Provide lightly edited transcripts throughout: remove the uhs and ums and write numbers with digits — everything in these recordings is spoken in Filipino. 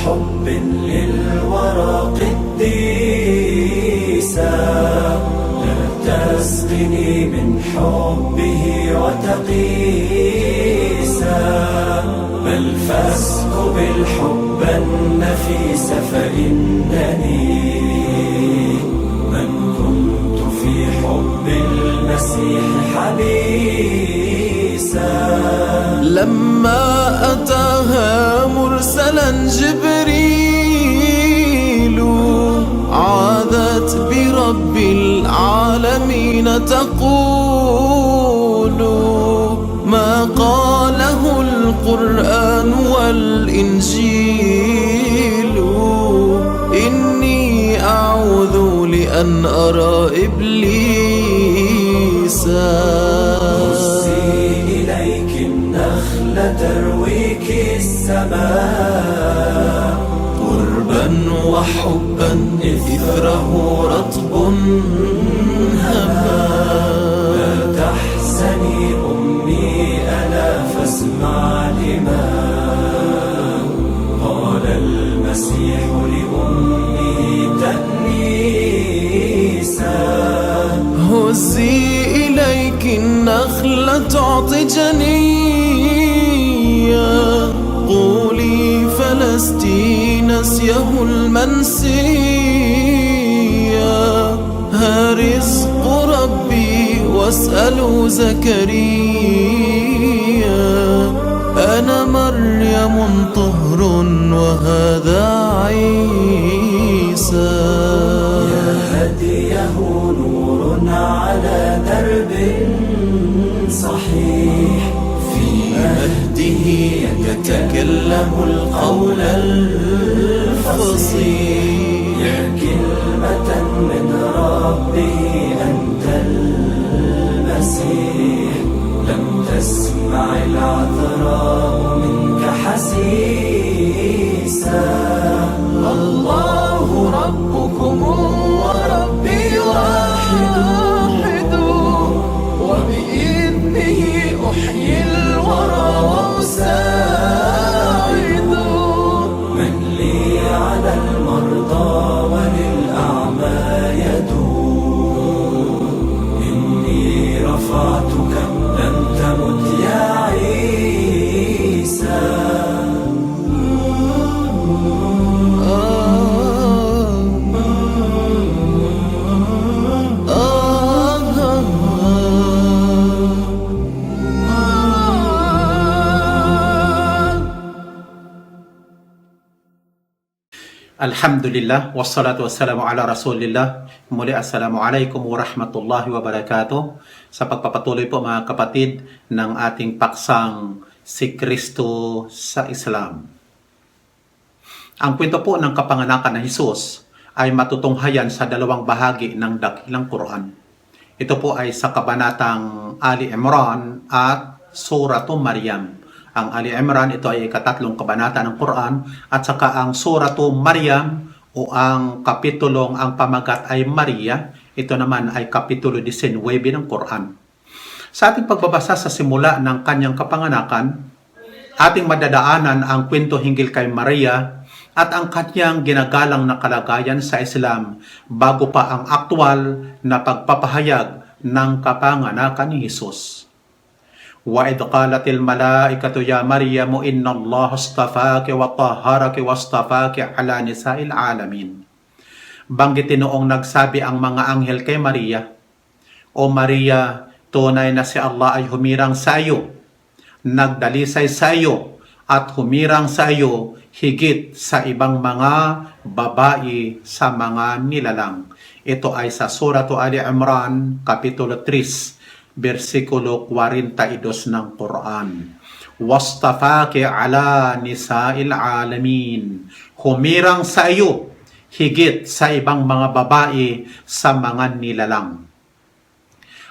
حب للورى قديسا لا تسقني من حبه وتقيسا بل فاسكب الحب النفيس فإنني من كنت في حب المسيح حبيسا. لما أتاها مرسلا جبريل عاذت برب العالمين تقول ما قاله القرآن والإنجيل إني أعوذ لأن أرى إبليسا. ترويك السماء قربا وحبا إثره رطب هما. لا تحزني أمي ألا فاسمع لما قال المسيح لأمه تأنيسا. هزي إليك النخلة تعطي جنيا قولي فلست نسيه المنسيا. ها رزق ربي واسألوا زكريا أنا مريم طهر وهذا عيسى. يا هديه نور على درب صحيح في مهده يتكلم القول الفصيح. يا كلمة من ربه أنت المسيح لم تسمع العذراء منك حسيسا. الله ربكم وربي واحد وبإذنه أحيي الورى وأساعد. من لي على المرضى وللأعمى يدور إني رفعتك لم تمت يا عيسى. Alhamdulillah, wassalatu wassalamu ala rasulillah. Muli assalamualaikum warahmatullahi wabarakatuh. Sa pagpapatuloy po mga kapatid ng ating paksang si Kristo sa Islam. Ang kwento po ng kapanganakan ng Hesus ay matutunghayan sa dalawang bahagi ng dakilang Quran. Ito po ay sa kabanatang Ali Imran at Suratu Maryam. Ang Ali Imran, ito ay ikatlong kabanata ng Quran, at saka ang Suratu Maryam o ang kapitulong ang pamagat ay Maria, ito naman ay kapitulo 19 ng Quran. Sa ating pagbabasa sa simula ng kanyang kapanganakan, ating madadaanan ang kwento hinggil kay Maria at ang kanyang ginagalang na kalagayan sa Islam bago pa ang aktwal na pagpapahayag ng kapanganakan ni Hesus. وَإِذْ قَالَتِ الْمَلَائِكَةُ يَا مَرْيَمُ إِنَّ اللَّهَ اصْطَفَاكِ وَطَهَّرَكِ وَاصْطَفَاكِ عَلَى نِسَاءِ الْعَالَمِينَ. Banggitin noong nagsabi ang mga anghel kay Maria, O Maria, tunay na si Allah ay humirang sa iyo, nagdalisay sa iyo, at humirang sa iyo higit sa ibang mga babae sa mga nilalang. Ito ay sa Suratu Ali Imran, Kapitulo 3, versikulo 42 ng Quran. Wastafaki ala nisa'il alamin. Humirang sa iyo higit sa ibang mga babae sa mga nilalang.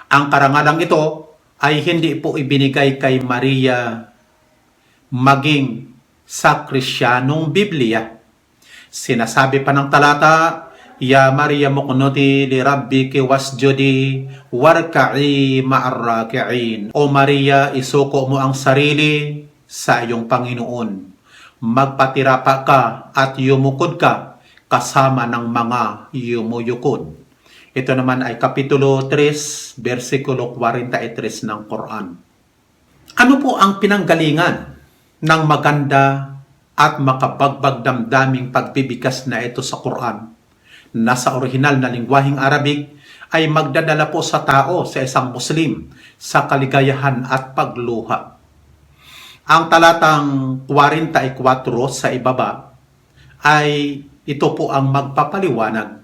Ang karangalang ito ay hindi po ibinigay kay Maria maging sa Krisyanong Biblia. Sinasabi pa ng talata, Ya Maryam uqnuti li rabbiki wasjudi warka'i ma'ar raki'in. O Maria, isuko mo ang sarili sa iyong Panginoon. magpatirapa ka at yumukod ka kasama ng mga yumuyukod. Ito naman ay Kapitulo 3, versikulo 43 ng Quran. Ano po ang pinanggalingan ng maganda at makabagbag damdaming pagbibigkas na ito sa Quran? Nasa orihinal na lingwaheng Arabic ay magdadala po sa tao, sa isang Muslim, sa kaligayahan at pagluha. Ang talatang 44 sa ibaba ay ito po ang magpapaliwanag.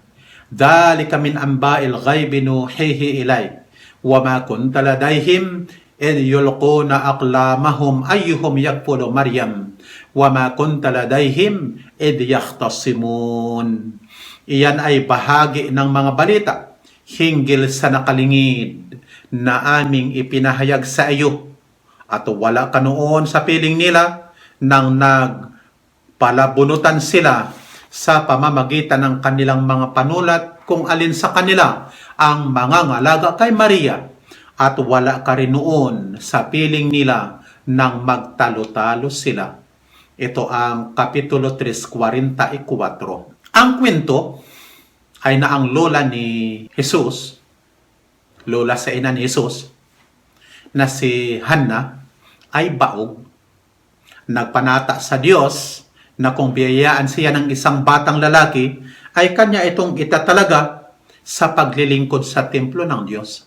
Dhalika min amba'il ghaibi nuhihi ilayk wa ma kunta ladayhim id yulquna aqlamahum ayyuhum yakfulu Maryam wa ma kunta ladayhim id yahtasimun. Iyan ay bahagi ng mga balita hinggil sa nakalingid na aming ipinahayag sa iyo, at wala ka noon sa piling nila nang nagpalabunutan sila sa pamamagitan ng kanilang mga panulat kung alin sa kanila ang mangangalaga kay Maria, at wala ka rin noon sa piling nila nang magtalo-talo sila. Ito ang Kapitulo 3:44. Ang kwento ay na ang lola ni Jesus, lola sa ina ni Jesus, na si Hannah, ay baog. Nagpanata sa Diyos na kung biyayaan siya ng isang batang lalaki, ay kanya itong itatalaga sa paglilingkod sa templo ng Diyos.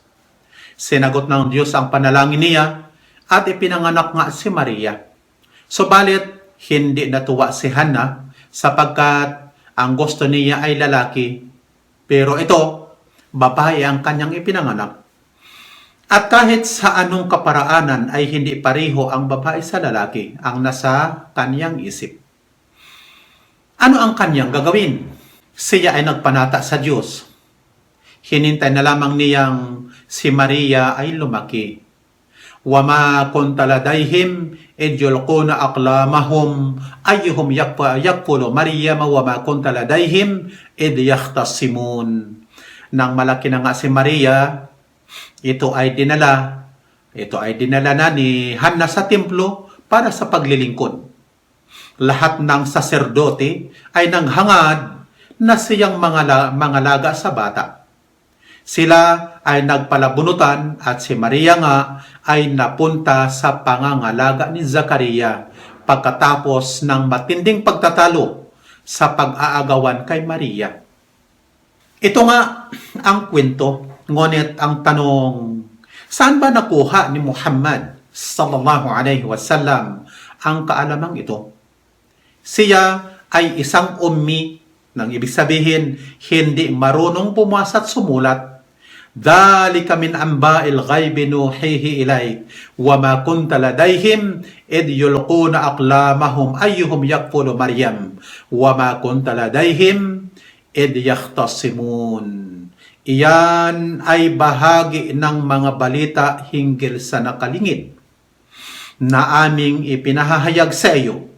Sinagot ng Diyos ang panalangin niya at ipinanganak nga si Maria. Subalit, hindi natuwa si Hannah sapagkat ang gusto niya ay lalaki, pero ito, babae ang kanyang ipinanganak. At kahit sa anong kaparaanan ay hindi pareho ang babae sa lalaki ang nasa kanyang isip. Ano ang kanyang gagawin? Siya ay nagpanata sa Diyos. Hinintay na lamang niyang si Maria ay lumaki. وَمَا كُنْتَ لَدَيْهِمْ إِذْ يُلْقُونَ أَقْلَامَهُمْ أَيُّهُمْ يَكْفُلُ مَرْيَمَ وَمَا كُنْتَ لَدَيْهِمْ إِذْ يَخْتَصِمُونَ. Nang malaki na nga si Maria, ito ay dinala na ni Hannah sa templo para sa paglilingkod. Lahat ng saserdote ay nanghangad na siyang mga laga sa bata. Sila ay nagpalabunutan at si Maria nga ay napunta sa pangangalaga ni Zakaria pagkatapos ng matinding pagtatalo sa pag-aagawan kay Maria. Ito nga ang kwento, ngunit ang tanong, saan ba nakuha ni Muhammad sallallahu alaihi wasallam ang kaalamang ito? Siya ay isang ummi, nang ibig sabihin, hindi marunong bumasa at sumulat. Dhalika min amba'il ghaibi nuhihi ilayk wa ma kunta ladayhim id yulquna aqlamahum ayyuhum yakfulu Maryam wa ma kunta ladayhim id yahtasimun. Iyan ay bahagi ng mga balita hinggil sa nakalingid na aming ipinahahayag sa iyo,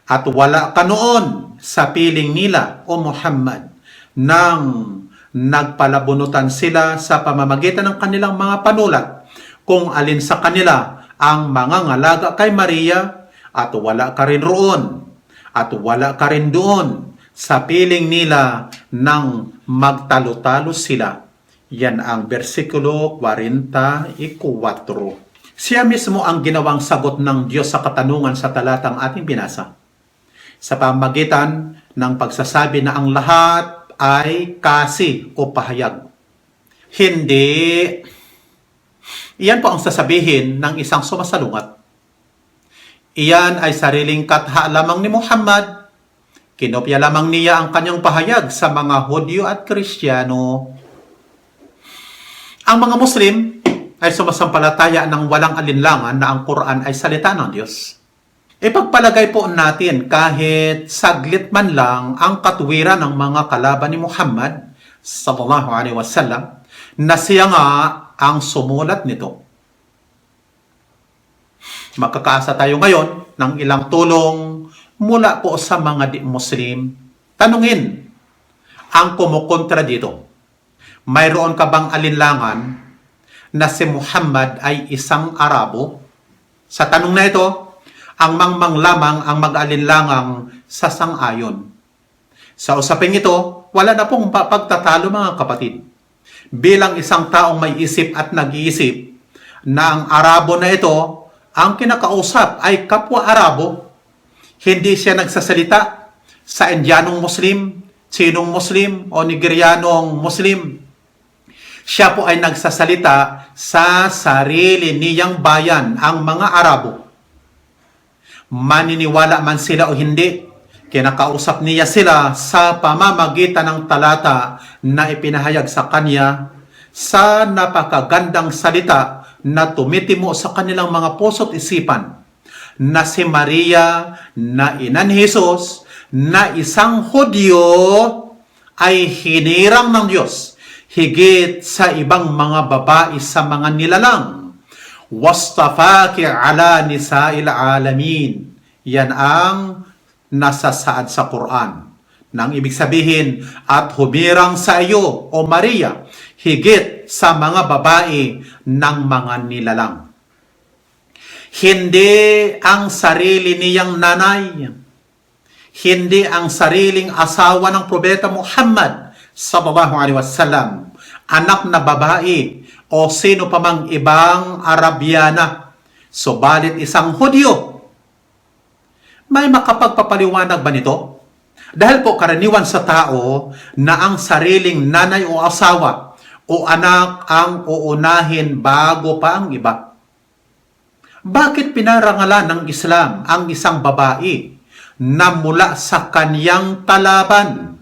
at wala ka noon sa piling nila, O Muhammad, nang nagpalabunutan sila sa pamamagitan ng kanilang mga panulat kung alin sa kanila ang mangangalaga kay Maria, at wala ka rin roon at wala ka rin doon sa piling nila nang magtalo-talo sila. Yan ang versikulo 44. Siya mismo ang ginawang sagot ng Diyos sa katanungan sa talatang ating binasa, sa pamamagitan ng pagsasabi na ang lahat ay kasi o pahayag. Hindi. Iyan po ang sasabihin ng isang sumasalungat. Iyan ay sariling katha lamang ni Muhammad. Kinopya lamang niya ang kanyang pahayag sa mga Hudyo at Kristiyano. Ang mga Muslim ay sumasampalataya ng walang alinlangan na ang Quran ay salita ng Diyos. Ipagpalagay po natin kahit saglit man lang ang katwiran ng mga kalaban ni Muhammad sallallahu alaihi wasallam na siya nga ang sumulat nito. Makakaasa tayo ngayon ng ilang tulong mula po sa mga di-Muslim. Tanungin ang kumukontra dito. Mayroon ka bang alinlangan na si Muhammad ay isang Arabo? Sa tanong na ito, ang mangmang lamang ang mag-alinlangang sasang-ayon. Sa usaping ito, wala na pong pagtatalo mga kapatid. Bilang isang taong may isip at nag-iisip na ang Arabo na ito, ang kinakausap ay kapwa Arabo. Hindi siya nagsasalita sa Indianong Muslim, Chinong Muslim o Nigerianong Muslim. Siya po ay nagsasalita sa sarili niyang bayan, ang mga Arabo. Maniniwala man sila o hindi, kinakausap niya sila sa pamamagitan ng talata na ipinahayag sa kanya sa napakagandang salita na tumitimo sa kanilang mga puso't isipan na si Maria na ina ni Jesus na isang Hudyo ay hinirang ng Diyos higit sa ibang mga babae sa mga nilalang. Wastafaki ala nisa'il alamin. Yan ang nasasaad sa Quran. Nang ibig sabihin, at humirang sa iyo, O Maria, higit sa mga babae ng mga nilalang. Hindi ang sarili niyang nanay, hindi ang sariling asawa ng Propeta Muhammad sallallahu alaihi wasallam, anak na babae o sino pa mang ibang Arabyana, subalit isang Hudyo. May makapagpapaliwanag ba nito? Dahil po karaniwan sa tao na ang sariling nanay o asawa o anak ang uunahin bago pa ang iba. Bakit pinarangalan ng Islam ang isang babae na mula sa kanyang talaban,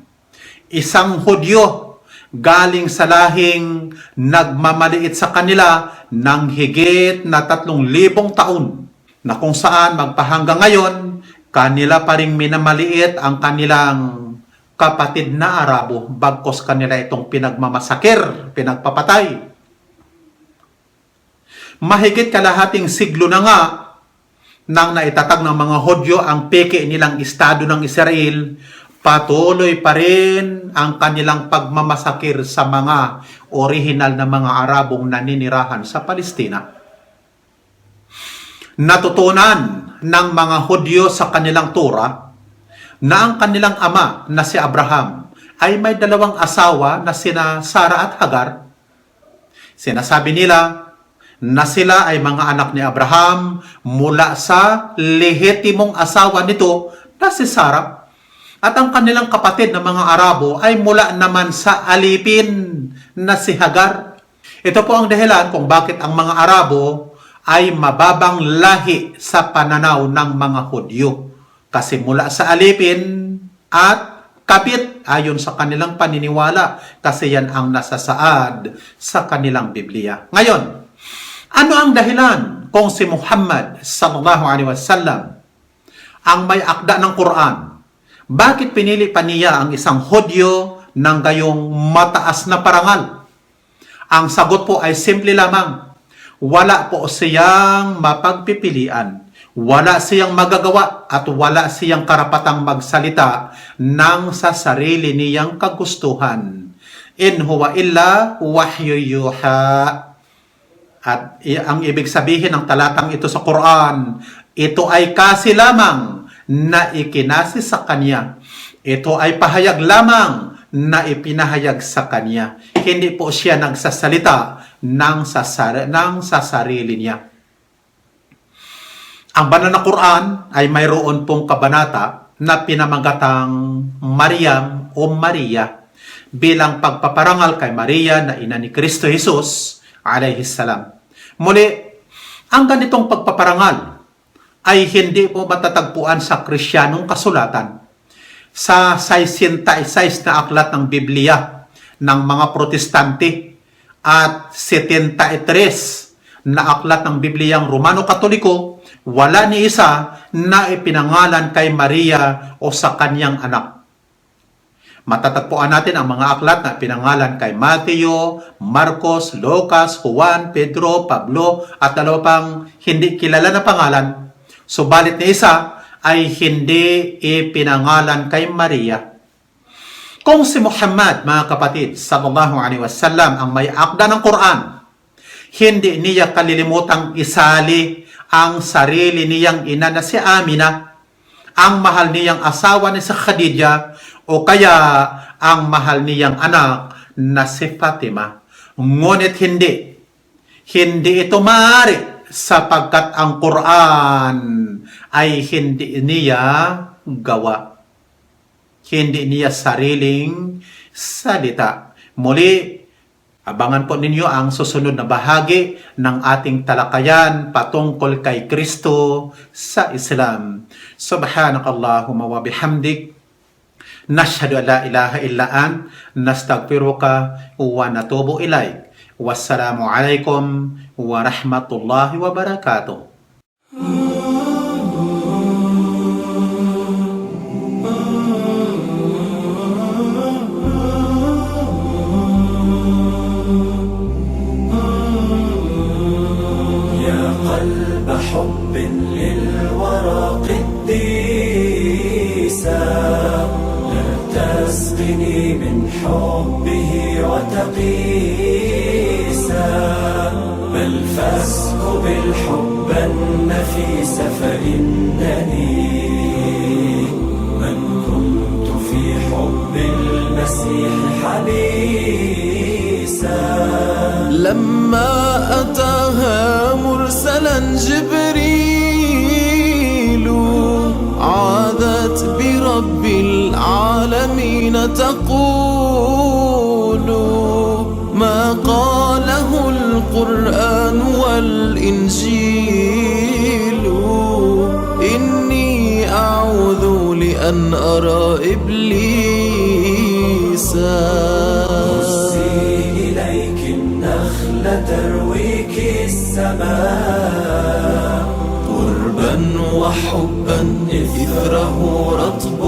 isang Hudyo, galing sa lahing nagmamaliit sa kanila ng higit na 3,000 taon, na kung saan magpahanggang ngayon, kanila pa ring minamaliit ang kanilang kapatid na Arabo, bagkos kanila itong pinagmamasakir, pinagpapatay. Mahigit kalahating siglo na nga nang naitatag ng mga Hudyo ang peke nilang estado ng Israel, patuloy pa rin ang kanilang pagmamasakir sa mga orihinal na mga Arabong naninirahan sa Palestina. Natutunan ng mga Hudyo sa kanilang Torah na ang kanilang ama na si Abraham ay may 2 asawa na sina Sarah at Hagar. Sinasabi nila na sila ay mga anak ni Abraham mula sa lehitimong asawa nito na si Sarah. At ang kanilang kapatid na mga Arabo ay mula naman sa alipin na si Hagar. Ito po ang dahilan kung bakit ang mga Arabo ay mababang lahi sa pananaw ng mga Hudyo. Kasi mula sa alipin at kapit ayon sa kanilang paniniwala. Kasi yan ang nasasaad sa kanilang Biblia. Ngayon, ano ang dahilan kung si Muhammad sallallahu alaihi wasallam ang may akda ng Quran? Bakit pinili pa niya ang isang Hudyo ng gayong mataas na parangal? Ang sagot po ay simple lamang. Wala po siyang mapagpipilian. Wala siyang magagawa at wala siyang karapatang magsalita ng sa sarili niyang kagustuhan. In huwa illa wahyu yuha. At ang ibig sabihin ng talatang ito sa Quran, ito ay kasi lamang na ikinasi sa kanya. Ito ay pahayag lamang na ipinahayag sa kanya. Hindi po siya nagsasalita ng sa sarili niya. Ang banal na Quran ay mayroon pong kabanata na pinamagatang Mariam o Maria bilang pagpaparangal kay Maria na ina ni Kristo Jesus alayhi salam. Muli, ang ganitong pagpaparangal ay hindi po matatagpuan sa Krisyanong kasulatan. Sa 66 na aklat ng Biblia ng mga Protestante at 73 na aklat ng Bibliang Romano Katoliko, wala ni isa na ipinangalan kay Maria o sa kanyang anak. Matatagpuan natin ang mga aklat na pinangalan kay Mateo, Marcos, Lucas, Juan, Pedro, Pablo at 2 pang hindi kilala na pangalan. Subalit ni isa ay hindi ipinangalan kay Maria. Kung si Muhammad, mga kapatid, sallallahu alaihi wasallam ang may akda ng Quran, hindi niya kalilimutang isali ang sarili niyang ina na si Amina, ang mahal niyang asawa ni si Khadija, o kaya ang mahal niyang anak na si Fatima. Ngunit hindi ito maaari sapagkat ang Quran ay hindi niya gawa. Hindi niya sariling salita. Muli, abangan po ninyo ang susunod na bahagi ng ating talakayan patungkol kay Kristo sa Islam. Subhanakallahumma wa bihamdik, nashhadu an la ilaha illa ant, nastaghfiruka wa natubu ilaik. Wassalamu alaikum warahmatullahi wabarakatuh. يا قلب حب للورى قديسا، لا تسقني من حبه وتقيسا، بل فاسكب الحب النفيس، فإنني من كنت في حب المسيح حبيسا. لما أتاها مرسلا جبريل عاذت برب العالمين تقول ما قاله القرآن والإنجيل، إني أعوذ لأن أرى إبليسا. إليك النخلة ترويك السماء، قربا وحبا إثره رطب